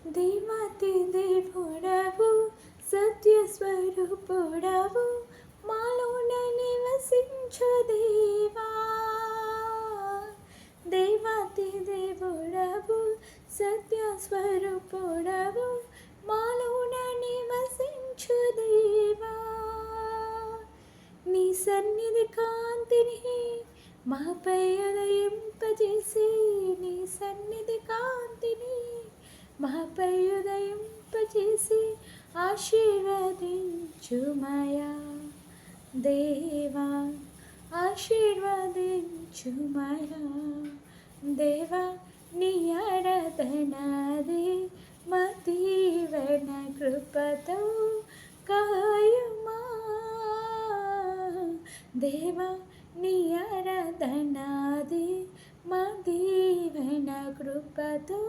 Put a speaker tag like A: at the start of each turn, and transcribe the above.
A: దేవాతి దేవుడవు సత్యస్వరూపుడవు మాలోన నివసించు దేవా. దేవాతి దేవుడవు సత్యస్వరూపుడవు మాలోన నివసించు దేవా. నీ సన్నిధి కాంతిని మాపై ఉదయింపజేసి, నీ సన్నిధి కాంతిని మాపై ఉదయింపజేసి ఆశీర్వదించుమయా దేవా. ఆశీర్వదించుమయా దేవా. నీ ఆరాధనదే మా దీవెన కృపతో కాయుమా దేవా. నీ ఆరాధనదే మా దీవెన కృపతో